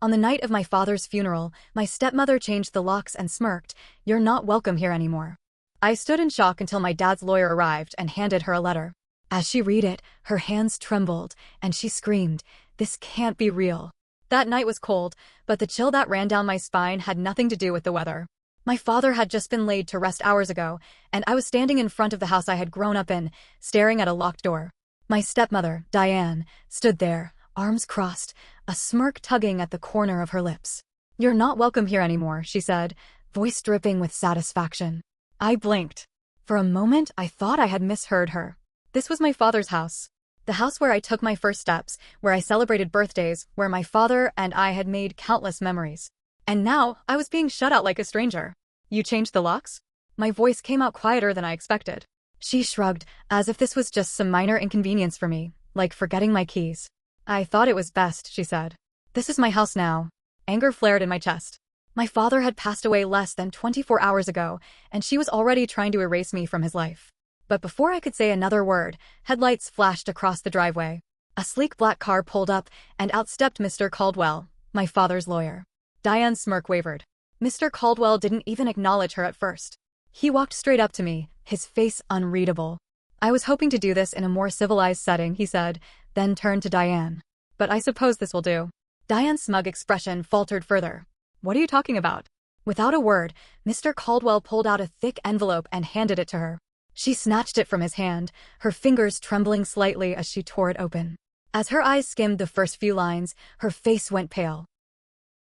On the night of my father's funeral, my stepmother changed the locks and smirked, "You're not welcome here anymore." I stood in shock until my dad's lawyer arrived and handed her a letter. As she read it, her hands trembled, and she screamed, "This can't be real." That night was cold, but the chill that ran down my spine had nothing to do with the weather. My father had just been laid to rest hours ago, and I was standing in front of the house I had grown up in, staring at a locked door. My stepmother, Diane, stood there, arms crossed, a smirk tugging at the corner of her lips. "You're not welcome here anymore," she said, voice dripping with satisfaction. I blinked. For a moment, I thought I had misheard her. This was my father's house. The house where I took my first steps, where I celebrated birthdays, where my father and I had made countless memories. And now, I was being shut out like a stranger. "You changed the locks?" My voice came out quieter than I expected. She shrugged, as if this was just some minor inconvenience for me, like forgetting my keys. "I thought it was best," she said. "This is my house now." Anger flared in my chest. My father had passed away less than 24 hours ago, and she was already trying to erase me from his life. But before I could say another word, headlights flashed across the driveway. A sleek black car pulled up, and out stepped Mr. Caldwell, my father's lawyer. Diane's smirk wavered. Mr. Caldwell didn't even acknowledge her at first. He walked straight up to me, his face unreadable. "I was hoping to do this in a more civilized setting," he said, then turned to Diane. "But I suppose this will do." Diane's smug expression faltered further. "What are you talking about?" Without a word, Mr. Caldwell pulled out a thick envelope and handed it to her. She snatched it from his hand, her fingers trembling slightly as she tore it open. As her eyes skimmed the first few lines, her face went pale.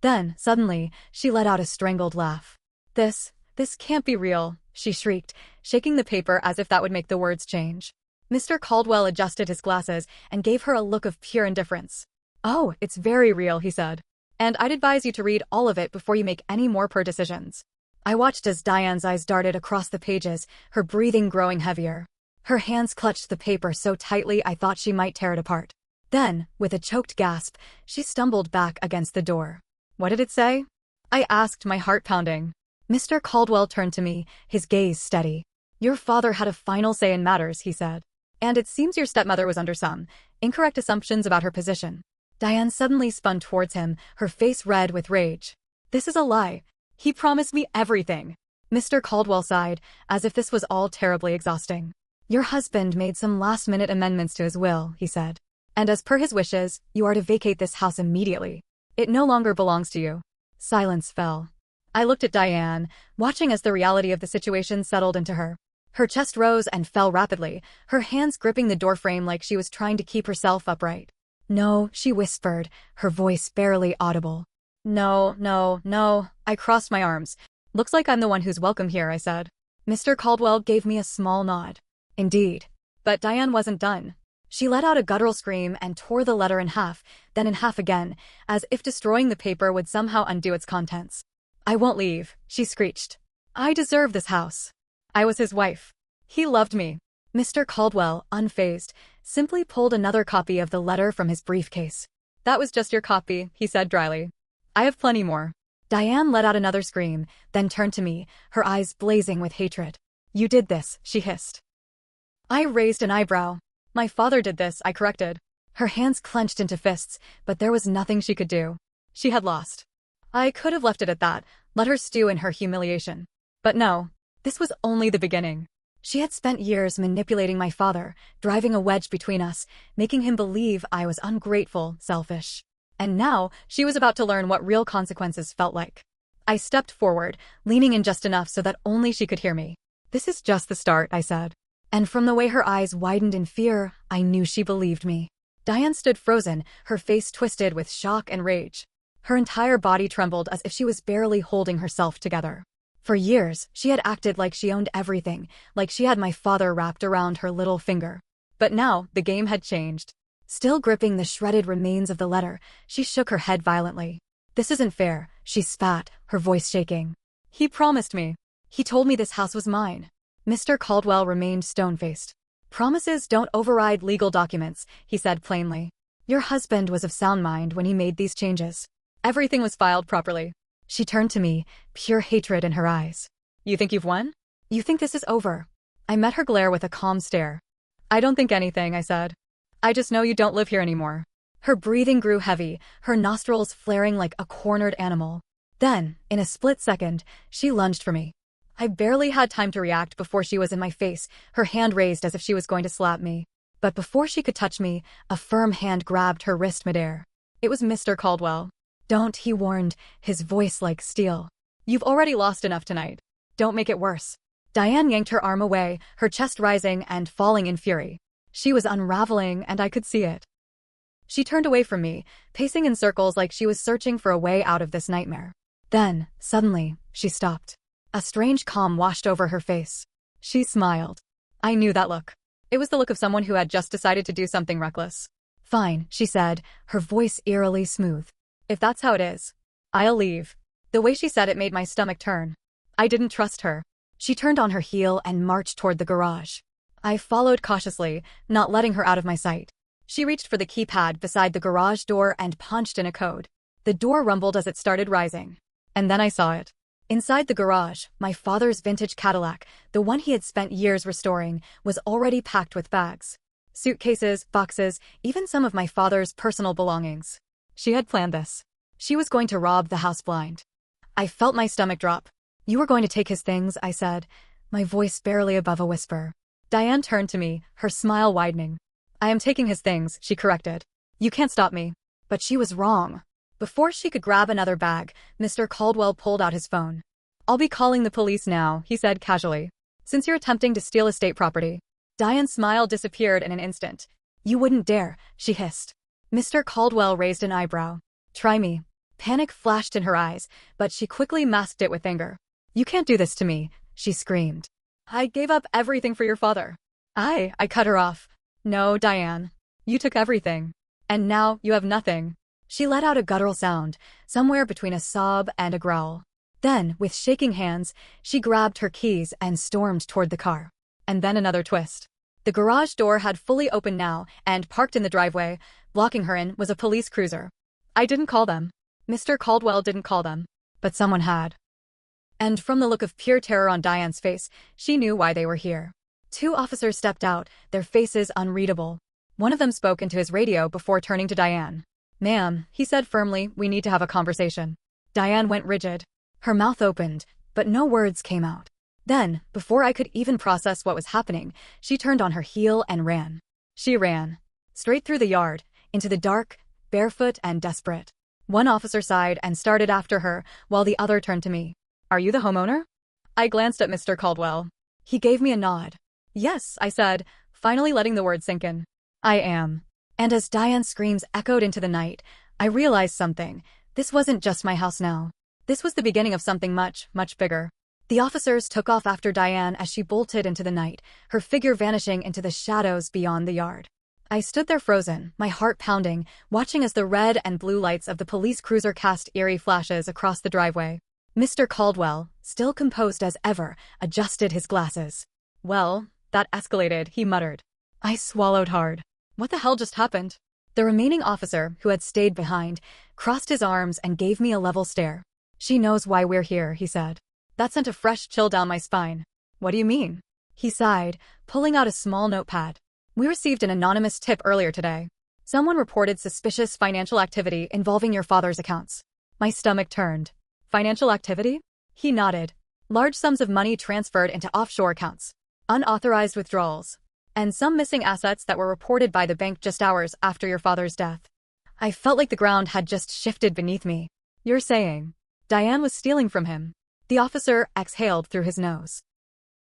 Then, suddenly, she let out a strangled laugh. This can't be real," she shrieked, shaking the paper as if that would make the words change. Mr. Caldwell adjusted his glasses and gave her a look of pure indifference. "Oh, it's very real," he said. "And I'd advise you to read all of it before you make any more poor decisions." I watched as Diane's eyes darted across the pages, her breathing growing heavier. Her hands clutched the paper so tightly I thought she might tear it apart. Then, with a choked gasp, she stumbled back against the door. "What did it say?" I asked, my heart pounding. Mr. Caldwell turned to me, his gaze steady. "Your father had a final say in matters," he said. "And it seems your stepmother was under some incorrect assumptions about her position." Diane suddenly spun towards him, her face red with rage. "This is a lie. He promised me everything." Mr. Caldwell sighed, as if this was all terribly exhausting. "Your husband made some last-minute amendments to his will," he said. "And as per his wishes, you are to vacate this house immediately. It no longer belongs to you." Silence fell. I looked at Diane, watching as the reality of the situation settled into her. Her chest rose and fell rapidly, her hands gripping the doorframe like she was trying to keep herself upright. "No," she whispered, her voice barely audible. "No, no, no." I crossed my arms. "Looks like I'm the one who's welcome here," I said. Mr. Caldwell gave me a small nod. "Indeed." But Diane wasn't done. She let out a guttural scream and tore the letter in half, then in half again, as if destroying the paper would somehow undo its contents. "I won't leave," she screeched. "I deserve this house. I was his wife. He loved me." Mr. Caldwell, unfazed, simply pulled another copy of the letter from his briefcase. "That was just your copy," he said dryly. "I have plenty more." Diane let out another scream, then turned to me, her eyes blazing with hatred. "You did this," she hissed. I raised an eyebrow. "My father did this," I corrected. Her hands clenched into fists, but there was nothing she could do. She had lost. I could have left it at that, let her stew in her humiliation. But no, this was only the beginning. She had spent years manipulating my father, driving a wedge between us, making him believe I was ungrateful, selfish. And now, she was about to learn what real consequences felt like. I stepped forward, leaning in just enough so that only she could hear me. "This is just the start," I said. And from the way her eyes widened in fear, I knew she believed me. Diane stood frozen, her face twisted with shock and rage. Her entire body trembled as if she was barely holding herself together. For years, she had acted like she owned everything, like she had my father wrapped around her little finger. But now, the game had changed. Still gripping the shredded remains of the letter, she shook her head violently. "This isn't fair," she spat, her voice shaking. "He promised me. He told me this house was mine." Mr. Caldwell remained stone-faced. "Promises don't override legal documents," he said plainly. "Your husband was of sound mind when he made these changes. Everything was filed properly." She turned to me, pure hatred in her eyes. "You think you've won? You think this is over?" I met her glare with a calm stare. "I don't think anything," I said. "I just know you don't live here anymore." Her breathing grew heavy, her nostrils flaring like a cornered animal. Then, in a split second, she lunged for me. I barely had time to react before she was in my face, her hand raised as if she was going to slap me. But before she could touch me, a firm hand grabbed her wrist midair. It was Mr. Caldwell. "Don't," he warned, his voice like steel. "You've already lost enough tonight. Don't make it worse." Diane yanked her arm away, her chest rising and falling in fury. She was unraveling, and I could see it. She turned away from me, pacing in circles like she was searching for a way out of this nightmare. Then, suddenly, she stopped. A strange calm washed over her face. She smiled. I knew that look. It was the look of someone who had just decided to do something reckless. "Fine," she said, her voice eerily smooth. "If that's how it is, I'll leave." The way she said it made my stomach turn. I didn't trust her. She turned on her heel and marched toward the garage. I followed cautiously, not letting her out of my sight. She reached for the keypad beside the garage door and punched in a code. The door rumbled as it started rising. And then I saw it. Inside the garage, my father's vintage Cadillac, the one he had spent years restoring, was already packed with bags. Suitcases, boxes, even some of my father's personal belongings. She had planned this. She was going to rob the house blind. I felt my stomach drop. "You were going to take his things," I said, my voice barely above a whisper. Diane turned to me, her smile widening. "I am taking his things," she corrected. "You can't stop me." But she was wrong. Before she could grab another bag, Mr. Caldwell pulled out his phone. "I'll be calling the police now," he said casually. "Since you're attempting to steal estate property." Diane's smile disappeared in an instant. "You wouldn't dare," she hissed. Mr. Caldwell raised an eyebrow. "Try me." Panic flashed in her eyes, but she quickly masked it with anger. "You can't do this to me," she screamed. "I gave up everything for your father." I cut her off. "No, Diane. You took everything. And now you have nothing." She let out a guttural sound, somewhere between a sob and a growl. Then, with shaking hands, she grabbed her keys and stormed toward the car. And then another twist. The garage door had fully opened now, and parked in the driveway, blocking her in, was a police cruiser. I didn't call them. Mr. Caldwell didn't call them. But someone had. And from the look of pure terror on Diane's face, she knew why they were here. Two officers stepped out, their faces unreadable. One of them spoke into his radio before turning to Diane. "Ma'am," he said firmly, "we need to have a conversation." Diane went rigid. Her mouth opened, but no words came out. Then, before I could even process what was happening, she turned on her heel and ran. She ran. Straight through the yard, into the dark, barefoot and desperate. One officer sighed and started after her, while the other turned to me. "Are you the homeowner?" I glanced at Mr. Caldwell. He gave me a nod. "Yes," I said, finally letting the word sink in. "I am." And as Diane's screams echoed into the night, I realized something. This wasn't just my house now. This was the beginning of something much, much bigger. The officers took off after Diane as she bolted into the night, her figure vanishing into the shadows beyond the yard. I stood there frozen, my heart pounding, watching as the red and blue lights of the police cruiser cast eerie flashes across the driveway. Mr. Caldwell, still composed as ever, adjusted his glasses. "Well, that escalated," he muttered. I swallowed hard. What the hell just happened? The remaining officer, who had stayed behind, crossed his arms and gave me a level stare. "She knows why we're here," he said. That sent a fresh chill down my spine. "What do you mean?" He sighed, pulling out a small notepad. "We received an anonymous tip earlier today. Someone reported suspicious financial activity involving your father's accounts." My stomach turned. "Financial activity?" He nodded. "Large sums of money transferred into offshore accounts. Unauthorized withdrawals. And some missing assets that were reported by the bank just hours after your father's death." I felt like the ground had just shifted beneath me. "You're saying Diane was stealing from him?" The officer exhaled through his nose.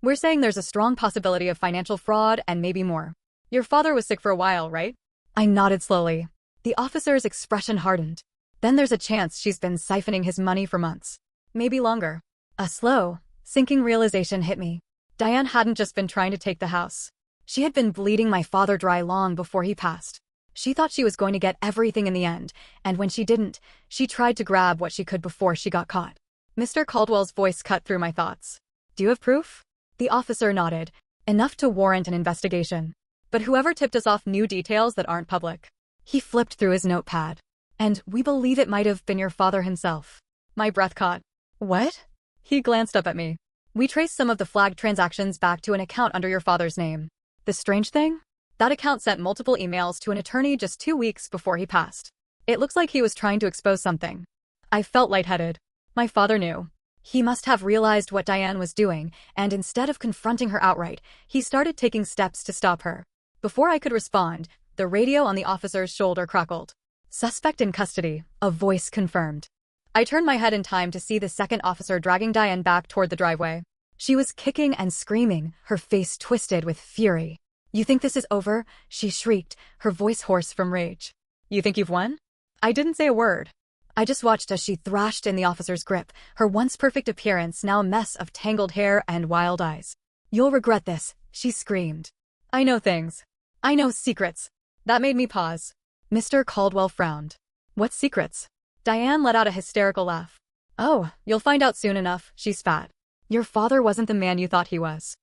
"We're saying there's a strong possibility of financial fraud and maybe more. Your father was sick for a while, right?" I nodded slowly. The officer's expression hardened. "Then there's a chance she's been siphoning his money for months. Maybe longer." A slow, sinking realization hit me. Diane hadn't just been trying to take the house. She had been bleeding my father dry long before he passed. She thought she was going to get everything in the end, and when she didn't, she tried to grab what she could before she got caught. Mr. Caldwell's voice cut through my thoughts. "Do you have proof?" The officer nodded. "Enough to warrant an investigation. But whoever tipped us off knew details that aren't public." He flipped through his notepad. "And we believe it might have been your father himself." My breath caught. "What?" He glanced up at me. "We traced some of the flagged transactions back to an account under your father's name. The strange thing? That account sent multiple emails to an attorney just 2 weeks before he passed. It looks like he was trying to expose something. I felt lightheaded. My father knew. He must have realized what Diane was doing, and instead of confronting her outright, he started taking steps to stop her. Before I could respond, the radio on the officer's shoulder crackled. "Suspect in custody," a voice confirmed. I turned my head in time to see the second officer dragging Diane back toward the driveway. She was kicking and screaming, her face twisted with fury. "You think this is over?" she shrieked, her voice hoarse from rage. "You think you've won?" I didn't say a word. I just watched as she thrashed in the officer's grip, her once perfect appearance now a mess of tangled hair and wild eyes. "You'll regret this," she screamed. "I know things. I know secrets." That made me pause. Mr. Caldwell frowned. "What secrets?" Diane let out a hysterical laugh. "Oh, you'll find out soon enough," she spat. "Your father wasn't the man you thought he was."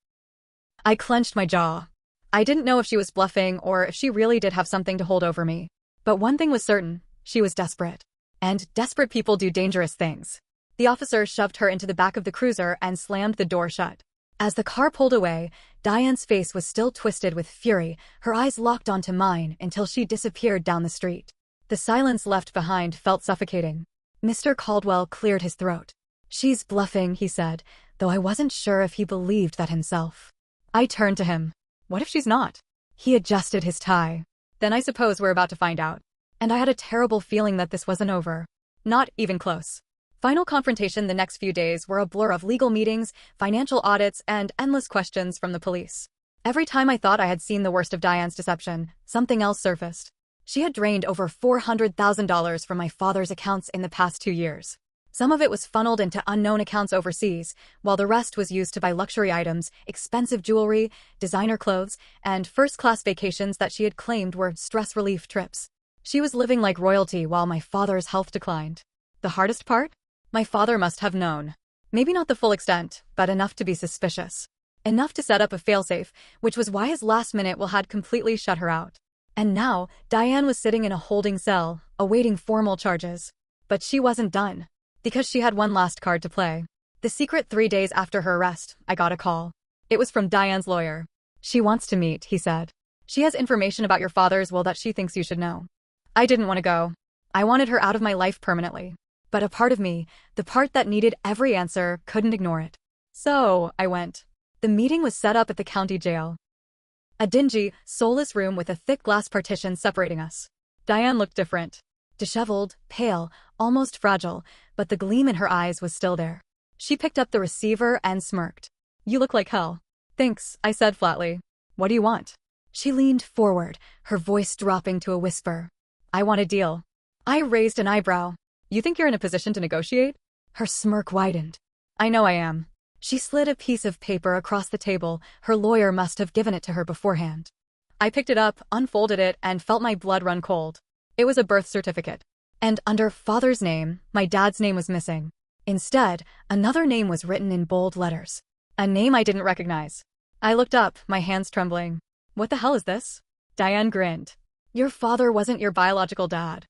I clenched my jaw. I didn't know if she was bluffing or if she really did have something to hold over me. But one thing was certain, she was desperate. And desperate people do dangerous things. The officer shoved her into the back of the cruiser and slammed the door shut. As the car pulled away, Diane's face was still twisted with fury, her eyes locked onto mine until she disappeared down the street. The silence left behind felt suffocating. Mr. Caldwell cleared his throat. "She's bluffing," he said, though I wasn't sure if he believed that himself. I turned to him. "What if she's not?" He adjusted his tie. "Then I suppose we're about to find out." And I had a terrible feeling that this wasn't over. Not even close. Final confrontation the next few days were a blur of legal meetings, financial audits, and endless questions from the police. Every time I thought I had seen the worst of Diane's deception, something else surfaced. She had drained over $400,000 from my father's accounts in the past 2 years. Some of it was funneled into unknown accounts overseas, while the rest was used to buy luxury items, expensive jewelry, designer clothes, and first-class vacations that she had claimed were stress relief trips. She was living like royalty while my father's health declined. The hardest part? My father must have known. Maybe not the full extent, but enough to be suspicious. Enough to set up a failsafe, which was why his last-minute will had completely shut her out. And now, Diane was sitting in a holding cell, awaiting formal charges. But she wasn't done. Because she had one last card to play. The secret 3 days after her arrest, I got a call. It was from Diane's lawyer. "She wants to meet," he said. "She has information about your father's will that she thinks you should know." I didn't want to go. I wanted her out of my life permanently. But a part of me, the part that needed every answer, couldn't ignore it. So, I went. The meeting was set up at the county jail. A dingy, soulless room with a thick glass partition separating us. Diane looked different. Disheveled, pale, almost fragile, but the gleam in her eyes was still there. She picked up the receiver and smirked. "You look like hell." "Thanks," I said flatly. "What do you want?" She leaned forward, her voice dropping to a whisper. "I want a deal." I raised an eyebrow. "You think you're in a position to negotiate?" Her smirk widened. "I know I am." She slid a piece of paper across the table. Her lawyer must have given it to her beforehand. I picked it up, unfolded it, and felt my blood run cold. It was a birth certificate. And under father's name, my dad's name was missing. Instead, another name was written in bold letters. A name I didn't recognize. I looked up, my hands trembling. "What the hell is this?" Diane grinned. "Your father wasn't your biological dad."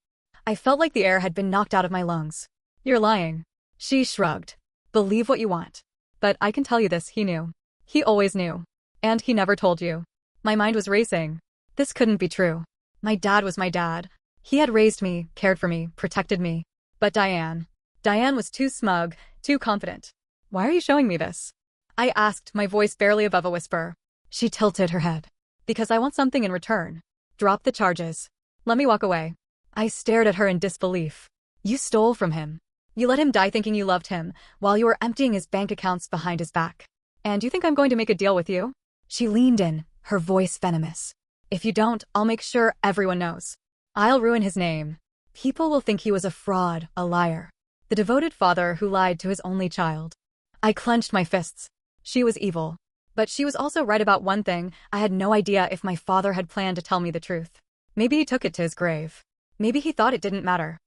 I felt like the air had been knocked out of my lungs. "You're lying." She shrugged. "Believe what you want. But I can tell you this, he knew. He always knew. And he never told you." My mind was racing. This couldn't be true. My dad was my dad. He had raised me, cared for me, protected me. But Diane was too smug, too confident. "Why are you showing me this?" I asked, my voice barely above a whisper. She tilted her head. "Because I want something in return. Drop the charges. Let me walk away." I stared at her in disbelief. "You stole from him. You let him die thinking you loved him, while you were emptying his bank accounts behind his back. And you think I'm going to make a deal with you?" She leaned in, her voice venomous. "If you don't, I'll make sure everyone knows. I'll ruin his name. People will think he was a fraud, a liar. The devoted father who lied to his only child." I clenched my fists. She was evil. But she was also right about one thing. I had no idea if my father had planned to tell me the truth. Maybe he took it to his grave. Maybe he thought it didn't matter.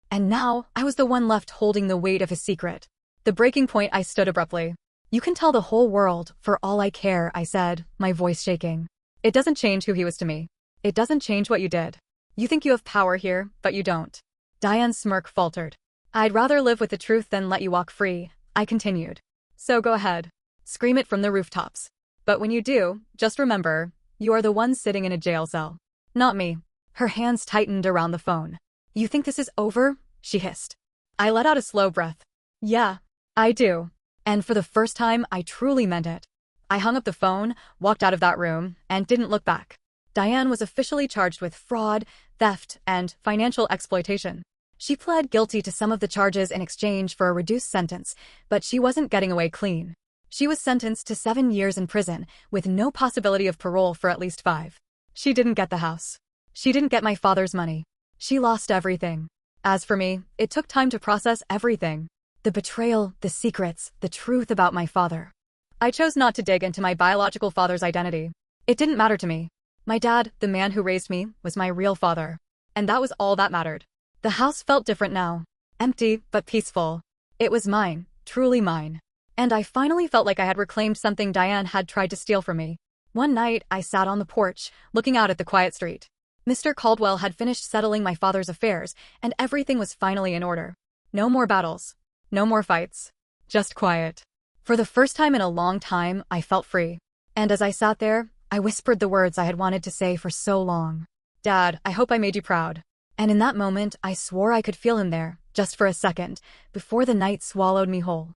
And now, I was the one left holding the weight of his secret. The breaking point, I stood abruptly. "You can tell the whole world, for all I care," I said, my voice shaking. "It doesn't change who he was to me. It doesn't change what you did. You think you have power here, but you don't." Diane's smirk faltered. "I'd rather live with the truth than let you walk free," I continued. "So go ahead. Scream it from the rooftops. But when you do, just remember, You are the one sitting in a jail cell. Not me. Her hands tightened around the phone. You think this is over? She hissed. I let out a slow breath. Yeah, I do. And for the first time, I truly meant it. I hung up the phone, walked out of that room, and didn't look back. Diane was officially charged with fraud, theft, and financial exploitation. She pled guilty to some of the charges in exchange for a reduced sentence, but she wasn't getting away clean. She was sentenced to 7 years in prison, with no possibility of parole for at least 5. She didn't get the house. She didn't get my father's money. She lost everything. As for me, it took time to process everything. The betrayal, the secrets, the truth about my father. I chose not to dig into my biological father's identity. It didn't matter to me. My dad, the man who raised me, was my real father. And that was all that mattered. The house felt different now. Empty, but peaceful. It was mine, truly mine. And I finally felt like I had reclaimed something Diane had tried to steal from me. One night, I sat on the porch, looking out at the quiet street. Mr. Caldwell had finished settling my father's affairs, and everything was finally in order. No more battles. No more fights. Just quiet. For the first time in a long time, I felt free. And as I sat there, I whispered the words I had wanted to say for so long. Dad, I hope I made you proud. And in that moment, I swore I could feel him there, just for a second, before the night swallowed me whole.